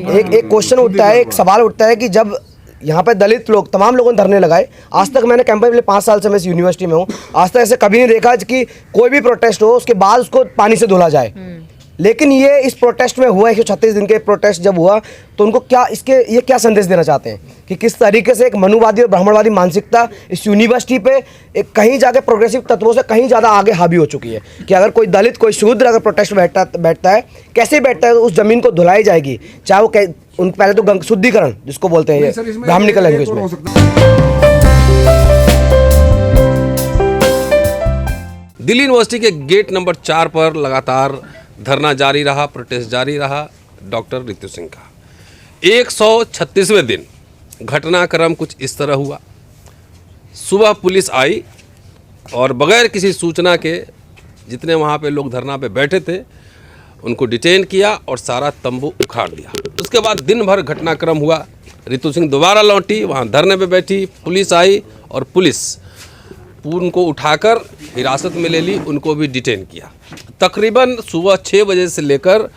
एक क्वेश्चन उठता है, एक सवाल उठता है कि जब यहाँ पे दलित लोग तमाम लोगों ने धरने लगाए, आज तक मैंने कैंपस में 5 साल से मैं इस यूनिवर्सिटी में हूँ, आज तक ऐसे कभी नहीं देखा कि कोई भी प्रोटेस्ट हो उसके बाद उसको पानी से धुला जाए। लेकिन ये इस प्रोटेस्ट में हुआ 136 दिन के प्रोटेस्ट जब हुआ तो उनको क्या ये क्या संदेश देना चाहते हैं कि किस तरीके से एक मनुवादी और ब्राह्मणवादी मानसिकता इस यूनिवर्सिटी पे एक कहीं जाके प्रोग्रेसिव तत्वों से कहीं ज़्यादा आगे हावी हो चुकी है कि अगर कोई दलित कोई शूद्र अगर प्रोटेस्ट बैठता है कैसे बैठता है, तो उस ज़मीन को धुलाई जाएगी, चाहे वो उन पहले तो शुद्धिकरण जिसको बोलते हैं ये ब्राह्मणिकल लैंग्वेज में। दिल्ली यूनिवर्सिटी के गेट नंबर 4 पर लगातार धरना जारी रहा, प्रोटेस्ट जारी रहा डॉक्टर रितु सिंह का। 136वें दिन घटनाक्रम कुछ इस तरह हुआ। सुबह पुलिस आई और बगैर किसी सूचना के जितने वहाँ पे लोग धरना पे बैठे थे उनको डिटेन किया और सारा तंबू उखाड़ दिया। उसके बाद दिन भर घटनाक्रम हुआ। रितु सिंह दोबारा लौटी, वहाँ धरने पे बैठी, पुलिस आई और पुलिस उनको उठाकर हिरासत में ले ली, उनको भी डिटेन किया। तकरीबन सुबह 6 बजे से लेकर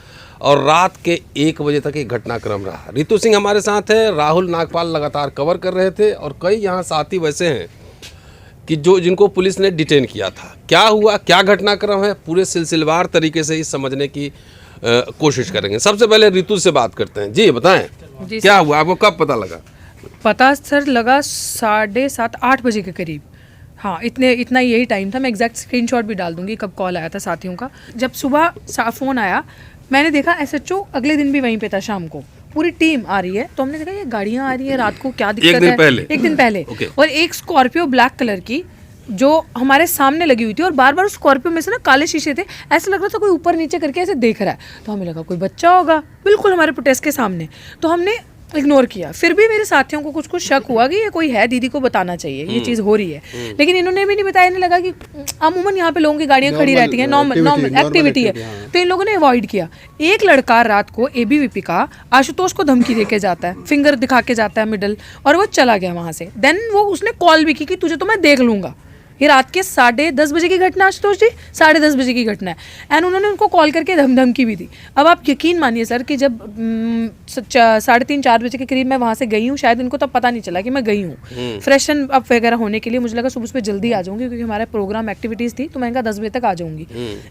और रात के 1 बजे तक ये घटनाक्रम रहा। रितु सिंह हमारे साथ है, राहुल नागपाल लगातार कवर कर रहे थे और कई यहाँ साथी वैसे हैं कि जिनको पुलिस ने डिटेन किया था। क्या हुआ, क्या घटनाक्रम है, पूरे सिलसिलेवार तरीके से इस समझने की कोशिश करेंगे। सबसे पहले रितु से बात करते हैं। जी बताएं, क्या हुआ, आपको कब पता लगा? पता सर लगा 7:30-8 बजे के करीब। हाँ, इतना यही टाइम था। मैं एग्जैक्ट स्क्रीनशॉट भी डाल दूंगी कब कॉल आया था साथियों का। जब सुबह फ़ोन आया मैंने देखा SHO अगले दिन भी वहीं पे था, शाम को पूरी टीम आ रही है। तो हमने देखा ये गाड़ियाँ आ रही है रात को, क्या दिक्कत है। एक दिन पहले और एक स्कॉर्पियो ब्लैक कलर की जो हमारे सामने लगी हुई थी और बार बार उस स्कॉर्पियो में से ना काले शीशे थे, ऐसा लग रहा था कोई ऊपर नीचे करके ऐसे देख रहा है। तो हमें लगा कोई बच्चा होगा, बिल्कुल हमारे प्रोटेस्ट के सामने। तो हमने इग्नोर किया। फिर भी मेरे साथियों को कुछ शक हुआ कि ये कोई है, दीदी को बताना चाहिए ये चीज़ हो रही है। लेकिन इन्होंने भी नहीं बताया। इन्हें लगा कि अमूमन यहाँ पे लोगों की गाड़ियाँ खड़ी रहती हैं, नॉर्मल एक्टिविटी है, तो इन लोगों ने अवॉइड किया। एक लड़का रात को ABVP का आशुतोष को धमकी देके जाता है, फिंगर दिखा के जाता है मिडल, और वो चला गया वहाँ से। देन वो उसने कॉल भी की कि तुझे तो मैं देख लूँगा। ये रात के 10:30 बजे की घटना, आशुतोष जी 10:30 बजे की घटना है। एंड उन्होंने उनको कॉल करके धमकी भी दी। अब आप यकीन मानिए सर कि जब 3:30-4 बजे के करीब मैं वहाँ से गई हूँ, शायद इनको तब पता नहीं चला कि मैं गई हूँ फ्रेशन अप वगैरह होने के लिए। मुझे लगा सुबह जल्दी आ जाऊँगी क्योंकि हमारा प्रोग्राम एक्टिविटीज़ थी, तो मैं 10 बजे तक आ जाऊँगी।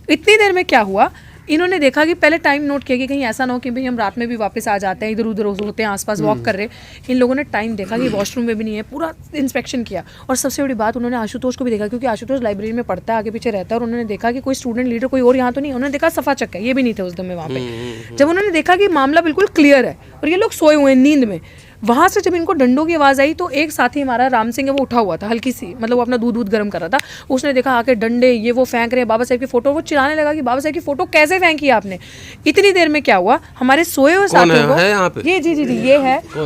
इतनी देर में क्या हुआ, इन्होंने देखा कि पहले टाइम नोट किया कि कहीं ऐसा ना हो कि भाई हम रात में भी वापस आ जाते हैं, इधर उधर होते हैं, आसपास वॉक कर रहे। इन लोगों ने टाइम देखा कि वॉशरूम में भी नहीं है, पूरा इंस्पेक्शन किया। और सबसे बड़ी बात, उन्होंने आशुतोष को भी देखा क्योंकि आशुतोष लाइब्रेरी में पढ़ता है, आगे पीछे रहता है। और उन्होंने देखा कि कोई स्टूडेंट लीडर कोई और यहाँ तो नहीं। उन्होंने देखा सफा चक्का, ये भी नहीं थे उस दिन में वहाँ पे। जब उन्होंने देखा कि मामला बिल्कुल क्लियर है और ये लोग सोए हुए हैं नींद में, वहाँ से जब इनको डंडों की आवाज़ आई तो एक साथी हमारा राम सिंह है, वो उठा हुआ था हल्की सी, मतलब वो अपना दूध गर्म कर रहा था। उसने देखा आके डंडे ये वो फेंक रहे हैं, बाबा साहब की फोटो। वो चिल्लाने लगा कि बाबा साहब की फोटो कैसे फेंकी आपने। इतनी देर में क्या हुआ, हमारे सोए हुए साथियों को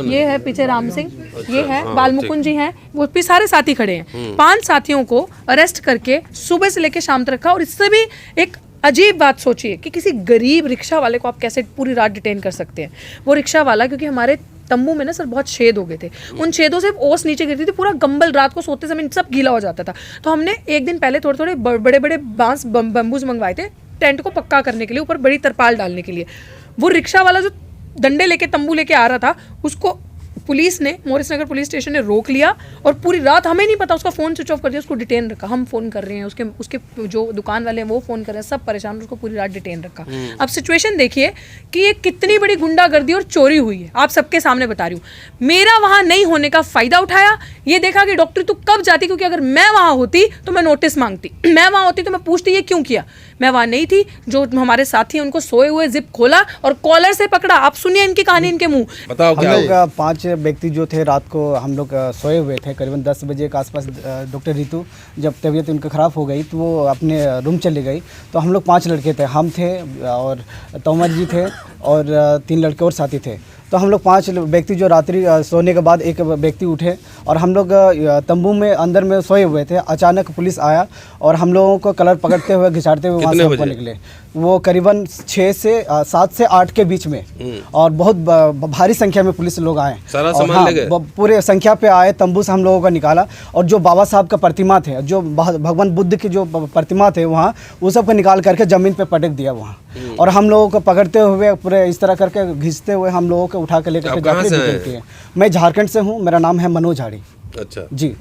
ये है पीछे राम सिंह, ये है बालमुकुंद जी हैं, वो भी सारे साथी खड़े हैं। 5 साथियों को अरेस्ट करके सुबह से लेकर शाम तक रखा। और इससे भी एक अजीब बात सोचिए कि किसी गरीब रिक्शा वाले को आप कैसे पूरी रात डिटेन कर सकते हैं। वो रिक्शा वाला, क्योंकि हमारे तंबू में ना सर बहुत छेद हो गए थे, उन छेदों से ओस नीचे गिरती थी, पूरा गंबल रात को सोते समय सब गीला हो जाता था। तो हमने एक दिन पहले थोड़े बड़े बड़े बांस बम्बूज मंगवाए थे टेंट को पक्का करने के लिए, ऊपर बड़ी तरपाल डालने के लिए। वो रिक्शा वाला जो डंडे लेके तंबू लेके आ रहा था, उसको पुलिस ने, मोरिस नगर पुलिस स्टेशन ने रोक लिया और पूरी रात, हमें नहीं पता, उसका फ़ोन स्विच ऑफ कर दिया, उसको डिटेन रखा। हम फ़ोन कर रहे हैं, उसके जो दुकान वाले हैं वो फ़ोन कर रहे हैं, सब परेशान, उसको पूरी रात डिटेन रखा। अब सिचुएशन देखिए कि ये कितनी बड़ी गुंडागर्दी और चोरी हुई है, आप सबके सामने बता रही हूँ। मेरा वहाँ नहीं होने का फ़ायदा उठाया, ये देखा कि डॉक्टर तू कब जाती, क्योंकि अगर मैं वहाँ होती तो मैं नोटिस मांगती, मैं वहाँ होती तो मैं पूछती ये क्यों किया। मैं वहाँ नहीं थी। जो हमारे साथी हैं उनको सोए हुए जिप खोला और कॉलर से पकड़ा। आप सुनिए इनकी कहानी, इनके मुंह। बताओ क्या हम लोग 5 व्यक्ति जो थे, रात को हम लोग सोए हुए थे, करीबन 10 बजे के आसपास। डॉक्टर रितु जब तबीयत उनका ख़राब हो गई तो वो अपने रूम चली गई। तो हम लोग 5 लड़के थे, हम थे और तोमर जी थे और 3 लड़के और साथी थे। तो हम लोग 5 व्यक्ति जो रात्रि सोने के बाद एक व्यक्ति उठे और हम लोग तंबू में अंदर में सोए हुए थे। अचानक पुलिस आया और हम लोगों को कलर पकड़ते हुए घिसाड़ते हुए वहाँ से हमको निकले। वो करीबन 7 से 8 के बीच में, और बहुत भारी संख्या में पुलिस लोग आए। सारा और सामान ले गए? पूरे संख्या पे आए, तंबू से हम लोगों को निकाला, और जो बाबा साहब का प्रतिमा थे, जो भगवान बुद्ध की जो प्रतिमा थे वहाँ, वो सब को निकाल करके ज़मीन पे पटक दिया वहाँ। और हम लोगों को पकड़ते हुए पूरे इस तरह करके घिसते हुए हम लोगों को उठा के लेकर के जाते हैं। मैं झारखंड से हूँ, मेरा नाम है मनोज झाड़ी। अच्छा जी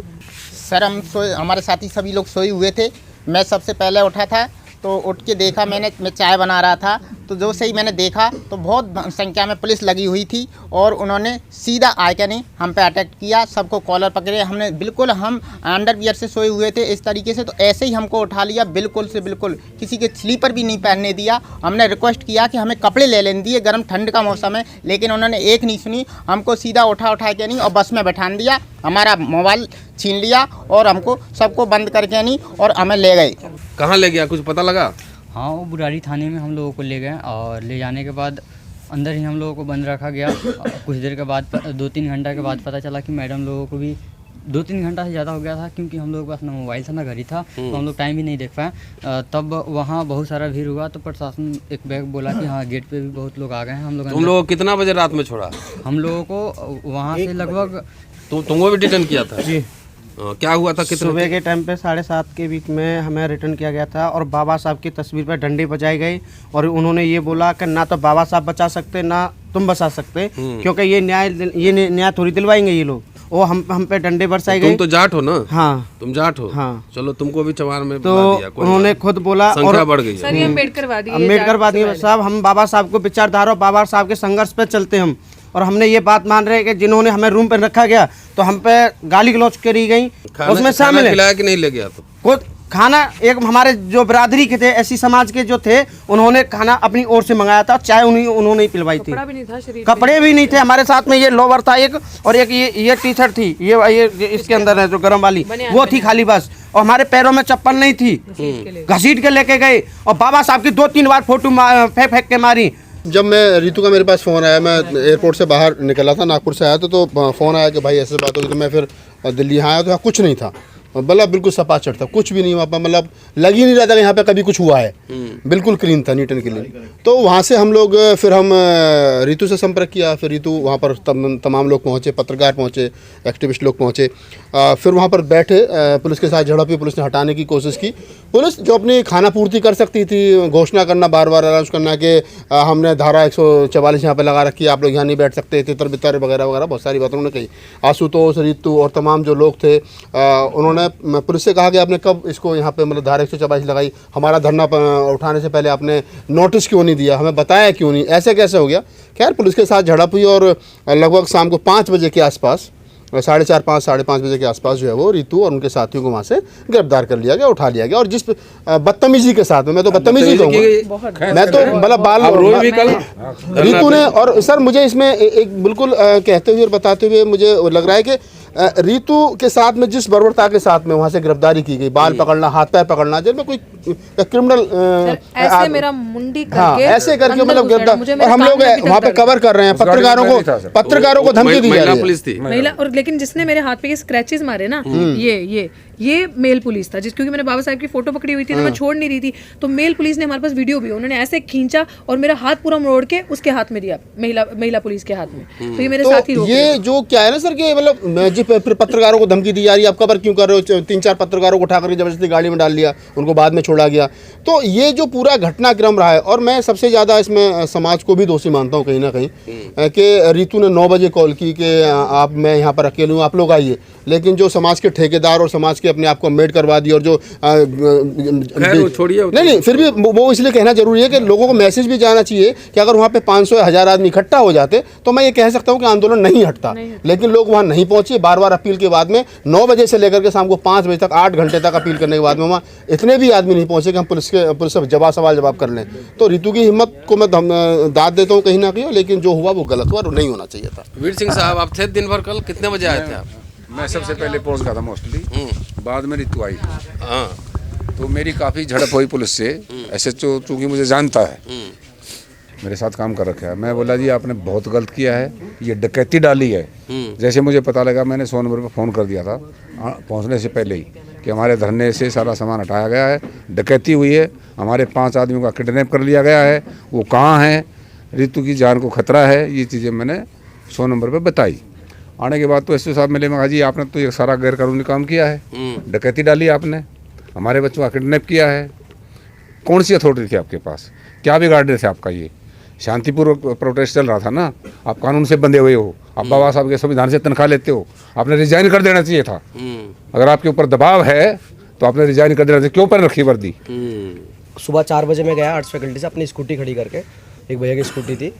सर, हम सोए, हमारे साथी सभी लोग सोए हुए थे। मैं सबसे पहले उठा था, तो उठ के देखा मैं चाय बना रहा था, तो जो सही मैंने देखा तो बहुत संख्या में पुलिस लगी हुई थी, और उन्होंने सीधा आके नहीं हम पे अटैक किया, सबको कॉलर पकड़े। हमने बिल्कुल, हम अंडरवियर से सोए हुए थे इस तरीके से, तो ऐसे ही हमको उठा लिया, बिल्कुल से बिल्कुल किसी के स्लीपर भी नहीं पहनने दिया। हमने रिक्वेस्ट किया कि हमें कपड़े ले लेने दिए, गर्म ठंड का मौसम है, लेकिन उन्होंने एक नहीं सुनी। हमको सीधा उठा के नहीं और बस में बैठा दिया, हमारा मोबाइल छीन लिया और हमको सबको बंद करके नहीं और हमें ले गए। कहाँ ले गया, कुछ पता लगा? हाँ, वो बुराड़ी थाने में हम लोगों को ले गए, और ले जाने के बाद अंदर ही हम लोगों को बंद रखा गया। कुछ देर के बाद 2-3 घंटा के बाद पता चला कि मैडम लोगों को भी 2-3 घंटा से ज़्यादा हो गया था, क्योंकि हम लोगों के पास ना मोबाइल था ना घर ही था, तो हम लोग टाइम भी नहीं देख पाए। तब वहाँ बहुत सारा भीड़ हुआ, तो प्रशासन एक बैग बोला कि हाँ गेट पे भी बहुत लोग आ गए हैं। हम लोग तुम लोगों को कितना बजे रात में छोड़ा? हम लोगों को वहाँ से लगभग तुमको भी डिटेन किया था? जी। क्या हुआ था? कितने सुबह के टाइम पे 7:30 के बीच में हमें रिटर्न किया गया था, और बाबा साहब की तस्वीर पर डंडी बजाई गई, और उन्होंने ये बोला कि ना तो बाबा साहब बचा सकते ना तुम बचा सकते, क्योंकि ये न्याय थोड़ी दिलवाएंगे ये लोग। वो हम पे डंडे बरसाई गई। तुम तो जाट हो ना? हाँ, तुम जाट हो। हाँ। चलो तुमको भी चमार में तो बुला दिया, कोई उन्होंने बात खुद बोला, नहीं। संख्या बढ़ गई है। सर ये अम्बेडकरवादी साहब, हम बाबा साहब को विचारधारा, बाबा साहब के संघर्ष पे चलते हम, और हमने ये बात मान रहे हैं कि जिन्होंने हमें रूम पे रखा गया तो हम पे गाली गलौज करी गई, उसमें शामिल है। खिलाया कि नहीं ले गया? तो खुद खाना, एक हमारे जो बिरादरी के थे, ऐसी समाज के जो थे, उन्होंने खाना अपनी ओर से मंगाया था, चाय उन्होंने ही पिलवाई थी। कपड़ा भी नहीं था शरीर पे। कपड़े भी नहीं थे हमारे साथ में। ये लोवर था एक, और एक ये टी शर्ट थी, ये इसके अंदर है जो गर्म वाली, वो थी खाली बस, और हमारे पैरों में चप्पल नहीं थी, घसीट के लेके गए, और बाबा साहब की 2-3 बार फोटो फेंक के मारी। जब मैं रीतू का मेरे पास फ़ोन आया, मैं एयरपोर्ट से बाहर निकला था, नागपुर से आया तो फ़ोन आया कि भाई ऐसे बात होगी, तो मैं फिर दिल्ली यहाँ आया तो यहाँ कुछ नहीं था, मतलब बिल्कुल सपाचट था, कुछ भी नहीं वहाँ पर, मतलब लग ही नहीं रहा था कि यहाँ पे कभी कुछ हुआ है, बिल्कुल क्लीन था, नीट एंड क्लीन। तो वहाँ से हम लोग, फिर हम रीतू से संपर्क किया, फिर रीतू वहाँ पर तमाम लोग पहुँचे, पत्रकार पहुँचे, एक्टिविस्ट लोग पहुँचे, फिर वहाँ पर बैठे, पुलिस के साथ झड़प हुई, पुलिस ने हटाने की कोशिश की। पुलिस जो अपनी खाना पूर्ति कर सकती थी, घोषणा करना, बार बार अनाउंस करना कि हमने धारा 144 यहाँ पे लगा रखी है, आप लोग यहाँ नहीं बैठ सकते, तितर बितर वगैरह वगैरह बहुत सारी बातें उन्होंने कही। आशुतोष, रीतू और तमाम जो लोग थे, उन्होंने पुलिस से कहा कि आपने कब इसको यहाँ पे मतलब धारा 144 लगाई, हमारा धरना उठाने से पहले आपने नोटिस क्यों नहीं दिया, हमें बताया क्यों नहीं, ऐसे कैसे हो गया। खैर पुलिस के साथ झड़प हुई, और लगभग शाम को 5 बजे के आसपास, 4:30 साढ़े 5 बजे के आसपास जो है वो रीतू और उनके साथियों को वहाँ से गिरफ्तार कर लिया गया, उठा लिया गया। और जिस बदतमीजी के साथ में, मैं तो बदतमीजी कहूँगा, मैं तो मतलब बाल रीतू ने, और सर मुझे इसमें एक बिल्कुल कहते हुए और बताते हुए मुझे लग रहा है कि रीतू के साथ में जिस बर्बरता के साथ में वहाँ से गिरफ्तारी की गई, बाल पकड़ना, हाथ पैर पकड़ना, जिसमें कोई क्रिमिनल ऐसे मेरा मुंडी करके, हाँ, ऐसे करके मतलब गिरफ्तार, और हम लोग वहाँ पे कवर कर रहे हैं, पत्रकारों को धमकी दी जा रही है। पुलिस थी महिला, और लेकिन जिसने मेरे हाथ पे ये स्क्रैचेस मारे ना, ये मेल पुलिस था, क्योंकि मैंने बाबा साहब की फोटो पकड़ी हुई थी तो मैं छोड़ नहीं रही थी, तो मेल पुलिस ने, हमारे पास वीडियो भी, उन्होंने ऐसे खींचा और मेरा हाथ पूरा मोड़ के उसके हाथ में दिया, महिला पुलिस के हाथ में। तो ये मेरे साथ ही रोक ये जो क्या है ना सर, कि मतलब फिर पत्रकारों को धमकी दी जा रही है, आप कवर क्यों कर रहे हो, 3-4 पत्रकारों को उठा करके जबरदस्ती गाड़ी में डाल लिया, उनको बाद में छोड़ा गया। तो ये जो पूरा घटनाक्रम रहा है, और मैं सबसे ज़्यादा इसमें समाज को भी दोषी मानता हूँ कहीं ना कहीं, कि रीतू ने 9 बजे कॉल की कि आप, मैं यहाँ पर अकेले हूँ, आप लोग आइए, लेकिन जो समाज के ठेकेदार और समाज के अपने आप को अम्बेड करवा दी, और जो छोड़िए, नहीं फिर भी वो इसलिए कहना जरूरी है कि लोगों को मैसेज भी जाना चाहिए कि अगर वहाँ पे 500-1000 आदमी इकट्ठा हो जाते तो मैं ये कह सकता हूँ कि आंदोलन नहीं हटता, लेकिन लोग वहाँ नहीं पहुँचे। बार बार अपील के बाद में 9 बजे से लेकर के शाम को 5 बजे तक 8 घंटे तक अपील करने के बाद में वहाँ इतने भी आदमी नहीं पहुँचे कि हम पुलिस से जवाब कर लें। तो रीतू की हिम्मत को मैं दाद देता हूँ कहीं ना कहीं, लेकिन जो हुआ वो गलत हुआ और नहीं होना चाहिए था। वीर सिंह साहब, आप थे दिन भर, कल कितने बजे आए थे आप? मैं सबसे पहले पहुंच गया था मोस्टली, बाद में ऋतु आई। हाँ, तो मेरी काफ़ी झड़प हुई पुलिस से। SHO चूँकि मुझे जानता है, मेरे साथ काम कर रखा है, मैं बोला जी आपने बहुत गलत किया है, ये डकैती डाली है। जैसे मुझे पता लगा, मैंने 100 नंबर पर फ़ोन कर दिया था पहुंचने से पहले ही कि हमारे धरने से सारा सामान हटाया गया है, डकैती हुई है, हमारे 5 आदमियों का किडनैप कर लिया गया है, वो कहाँ हैं, रितु की जान को खतरा है। ये चीज़ें मैंने 100 नंबर पे बताई। आने के बाद तो एसपी साहब मिले, मगा जी आपने तो ये सारा गैरकानूनी काम किया है, डकैती डाली आपने, हमारे बच्चों का किडनैप किया है, कौन सी अथॉरिटी थी आपके पास, क्या बिगाड़ने थे आपका, ये शांतिपूर्वक प्रोटेस्ट चल रहा था ना, आप कानून से बंधे हुए हो, आप बाबा साहब के संविधान से तनख्वाह लेते हो, आपने रिजाइन कर देना चाहिए था। अगर आपके ऊपर दबाव है तो आपने रिजाइन कर देना चाहिए, क्यों पर रखी वर्दी। सुबह 4 बजे मैं गया आर्ट्स फैकल्टी से अपनी स्कूटी खड़ी करके, एक भैया की स्कूटी थी,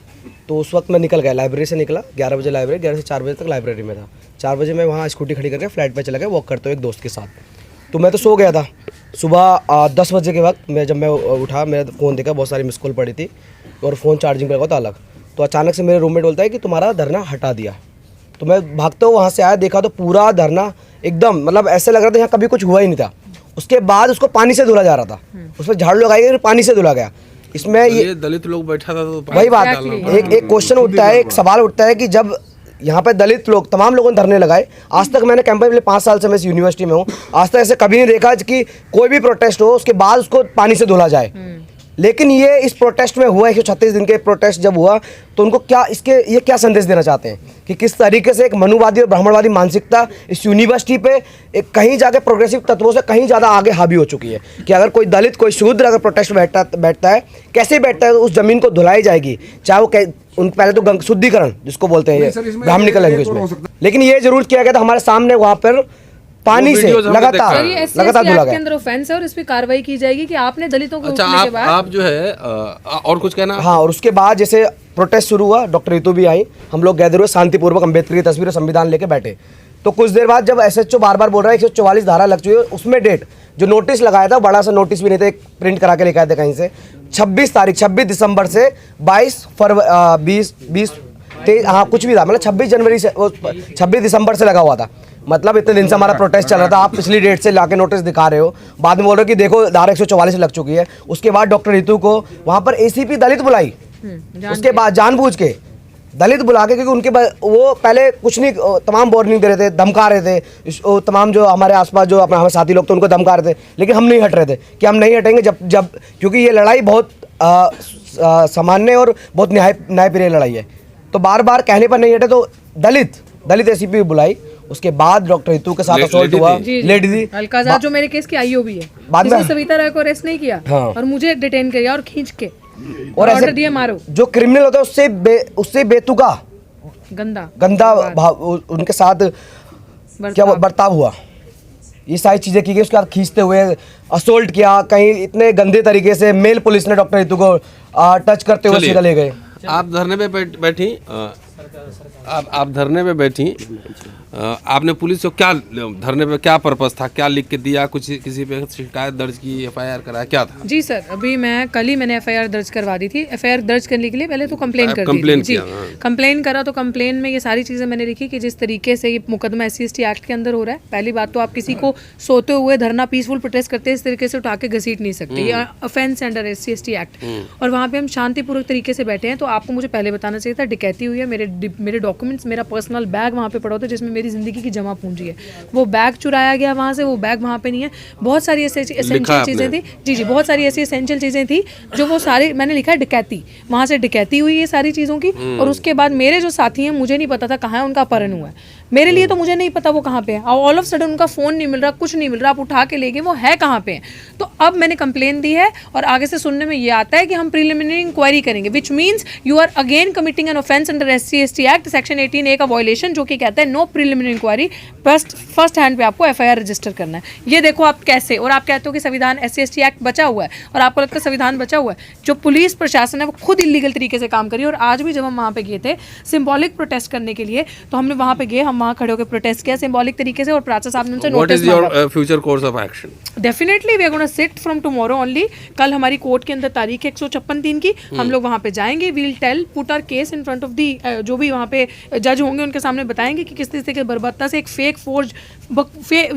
तो उस वक्त मैं निकल गया, लाइब्रेरी से निकला, 11 बजे लाइब्रेरी, 11 से 4 बजे तक लाइब्रेरी में था। 4 बजे मैं वहाँ स्कूटी खड़ी करके फ्लैट पे चला गया वॉक करते हुए एक दोस्त के साथ। तो मैं तो सो गया था। सुबह 10 बजे के वक्त जब मैं उठा, मेरा फ़ोन देखा, बहुत सारी मिस कॉल पड़ी थी और फ़ोन चार्जिंग पर लगा था अलग। तो अचानक से मेरे रूममेट बोलता है कि तुम्हारा धरना हटा दिया। तो मैं भागते हुए वहाँ से आया, देखा तो पूरा धरना एकदम, मतलब ऐसे लग रहा था यहाँ कभी कुछ हुआ ही नहीं था। उसके बाद उसको पानी से धुला जा रहा था, उस पर झाड़ू लगाई गई, पानी से धुला गया। इसमें ये दलित लोग बैठा था तो वही बात, एक क्वेश्चन उठता है, एक सवाल उठता है कि जब यहाँ पे दलित लोग, तमाम लोगों ने धरने लगाए। आज तक मैंने कैंपस में 5 साल से मैं इस यूनिवर्सिटी में हूँ, आज तक ऐसे कभी नहीं देखा कि कोई भी प्रोटेस्ट हो उसके बाद उसको पानी से धुला जाए। लेकिन ये इस प्रोटेस्ट में हुआ, 136 दिन के प्रोटेस्ट जब हुआ, तो उनको क्या ये क्या संदेश देना चाहते हैं कि किस तरीके से एक मनुवादी और ब्राह्मणवादी मानसिकता इस यूनिवर्सिटी पे एक कहीं जाके प्रोग्रेसिव तत्वों से कहीं ज़्यादा आगे हावी हो चुकी है कि अगर कोई दलित, कोई शूद्र अगर प्रोटेस्ट बैठता है, कैसे बैठता है, उस ज़मीन को धुलाई जाएगी, चाहे वो उन पहले तो शुद्धिकरण जिसको बोलते हैं ये ब्राह्मणिकल लैंग्वेज में। लेकिन ये जरूर किया गया था हमारे सामने, वहाँ पर पानी से लगातार धुला गया। अंदर ऑफेंस है और इस पे कार्रवाई की जाएगी कि आपने दलितों को। अच्छा, आप जो है और कुछ कहना। हाँ, और उसके बाद जैसे प्रोटेस्ट शुरू हुआ, डॉक्टर रितु भी आई, हम लोग गैदर हुए शांतिपूर्वक, अम्बेडकर की तस्वीर और संविधान लेके बैठे। तो कुछ देर बाद जब SHO बार बार बोल रहा है 144 धारा लग चुकी है, उसमें डेट जो नोटिस लगाया था, बड़ा सा नोटिस भी नहीं था, एक प्रिंट करा के लेके आए थे कहीं से, 26 दिसंबर से 22 फरवरी 20 हाँ कुछ भी था, मतलब 26 जनवरी से 26 दिसंबर से लगा हुआ था। मतलब इतने दिन से हमारा प्रोटेस्ट चल रहा था, आप पिछली डेट से लाके नोटिस दिखा रहे हो, बाद में बोल रहे हो कि देखो धारा 144 लग चुकी है। उसके बाद डॉक्टर रितु को वहाँ पर ACP दलित बुलाई, उसके बाद जानबूझ के दलित बुला के, क्योंकि उनके वो पहले कुछ नहीं, तमाम वार्निंग दे रहे थे, धमका रहे थे, तमाम जो हमारे आसपास जो अपने हमारे साथी लोग थे उनको धमका रहे थे, लेकिन हम नहीं हट रहे थे कि हम नहीं हटेंगे जब क्योंकि ये लड़ाई बहुत सामान्य और बहुत न्यायप्रिय लड़ाई है। तो बार बार कहने पर नहीं हटे, तो दलित ACP बुलाई। उसके बाद डॉक्टर रितु के साथ असॉल्ट हुआ, लेडी थी अलकाज़ाद जो मेरे केस की IO भी है, बाद में सविता राय को अरेस्ट नहीं किया और मुझे डिटेन किया और खींच के और ऑर्डर दिया मारो। जो क्रिमिनल होता है उससे बेतुका गंदा उनके साथ क्या बर्ताव हुआ, ये सारी चीज़ें की गई। उसके बाद खींचते हुए असोल्ट किया, कहीं इतने गंदे तरीके से मेल पुलिस ने डॉक्टर रितु को टच करते हुए सीधा ले गए। आप धरने पे बैठी, आप धरने पे बैठी, आपने पुलिस को क्या, धरने पे क्या पर्पस था, क्या लिख के दिया, कुछ किसी पे शिकायत दर्ज की, FIR कराया, क्या था? जी सर, अभी मैं कल ही मैंने FIR दर्ज करवा दी थी। FIR दर्ज करने के लिए पहले तो कंप्लेन कर दी थी। कंप्लेन करा तो कंप्लेन में ये सारी चीज़ें मैंने लिखी कि जिस तरीके से ये मुकदमा SC/ST एक्ट के अंदर हो रहा है। पहली बात तो आप किसी को सोते हुए धरना पीसफुल प्रोटेस्ट करते इस तरीके से उठा के घसीट नहीं सकते, ये ऑफेंस अंडर SC/ST एक्ट। और वहाँ पे हम शांतिपूर्वक तरीके से बैठे हैं, तो आपको मुझे पहले बताना चाहिए था। डकैती हुई है, मेरे डॉक्यूमेंट्स, मेरा पर्सनल बैग वहाँ पे पड़ा था जिसमें मेरी जिंदगी की जमा पूंजी है, वो बैग चुराया गया वहाँ से, वो बैग वहाँ पे नहीं है। बहुत सारी ऐसी एसेंशियल चीज़ें थी, जी बहुत सारी ऐसी एसेंशियल चीज़ें थी जो वो सारी मैंने लिखा है डकैती, वहाँ से डकैती हुई है सारी चीज़ों की। और उसके बाद मेरे जो साथी हैं, मुझे नहीं पता था कहाँ है उनका अपहरण हुआ है, मेरे लिए तो मुझे नहीं पता वो कहाँ पे है। ऑल ऑफ सडन उनका फ़ोन नहीं मिल रहा, कुछ नहीं मिल रहा, आप उठा के ले गए, वो है कहाँ पे है। तो अब मैंने कंप्लेन दी है और आगे से सुनने में ये आता है कि हम प्रिलिमिनरी इंक्वायरी करेंगे, which means you are again committing an offence under SC/ST act section 18A का वायलेशन, जो कि कहता है no preliminary inquiry, first hand पे आपको FIR रजिस्टर करना है। ये देखो आप कैसे, और आप कहते हो कि संविधान SC/ST एक्ट बचा हुआ है और आपको लगता है संविधान बचा हुआ है। जो पुलिस प्रशासन है वो खुद इलीगल तरीके से काम करी। और आज भी जब हम वहाँ पे गए थे सिंबॉलिक प्रोटेस्ट करने के लिए, तो हमने वहाँ पे गए, हम वहाँ खड़े होकर प्रोटेस्ट किया सिंबॉलिक तरीके से, और प्राचा साहब ने उनसे नोटिस मांगा। What is your future course of action? Definitely we are gonna sit from tomorrow only. कल हमारी कोर्ट के अंदर तारीख है 156(3) की, हम लोग वहाँ पे जाएंगे, we'll tell, put our case in front of the जो भी वहाँ पे जज होंगे उनके सामने बताएंगे कि किस तरीके से बर्बरता से एक फेक फोर्ज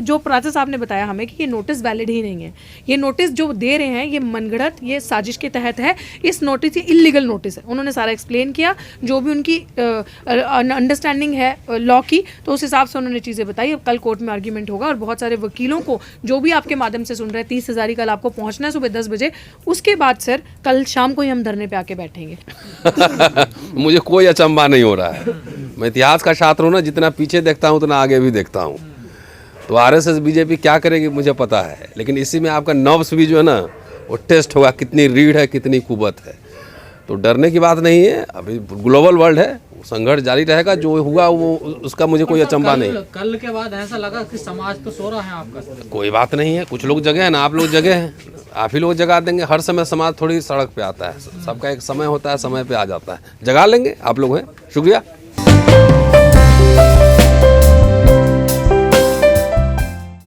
जो प्राचा साहब ने बताया हमें कि ये नोटिस वैलिड ही नहीं है, ये नोटिस जो दे रहे हैं ये मनगढ़ंत, ये साजिश के तहत है, इस नोटिस ये इलीगल नोटिस है। उन्होंने सारा एक्सप्लेन किया, जो भी उनकी अंडरस्टैंडिंग है लॉ की, तो उस हिसाब से उन्होंने चीज़ें बताई। अब कल कोर्ट में आर्ग्यूमेंट होगा और बहुत सारे वकीलों को जो भी आपके माध्यम से सुन रहे हैं 30 हज़ारी कल आपको पहुँचना है सुबह 10 बजे, उसके बाद सर कल शाम को ही हम धरने पे आके बैठेंगे। मुझे कोई अचंभा नहीं हो रहा है, मैं इतिहास का छात्र हूँ ना, जितना पीछे देखता हूँ उतना आगे भी देखता हूँ। तो आरएसएस बीजेपी क्या करेगी मुझे पता है, लेकिन इसी में आपका नर्व्स भी जो है ना वो टेस्ट होगा, कितनी रीढ़ है कितनी कुवत है। तो डरने की बात नहीं है, अभी ग्लोबल वर्ल्ड है, संघर्ष जारी रहेगा, जो हुआ वो उसका मुझे कोई अचंभा नहीं। कल के बाद ऐसा लगा कि समाज तो सो रहा है आपका। कोई बात नहीं है, कुछ लोग जगह है ना, आप लोग जगह हैं, आप ही लोग जगा देंगे। हर समय समाज थोड़ी सड़क पे आता है, सबका एक समय होता है, समय पे आ जाता है, जगा लेंगे, आप लोग हैं। शुक्रिया।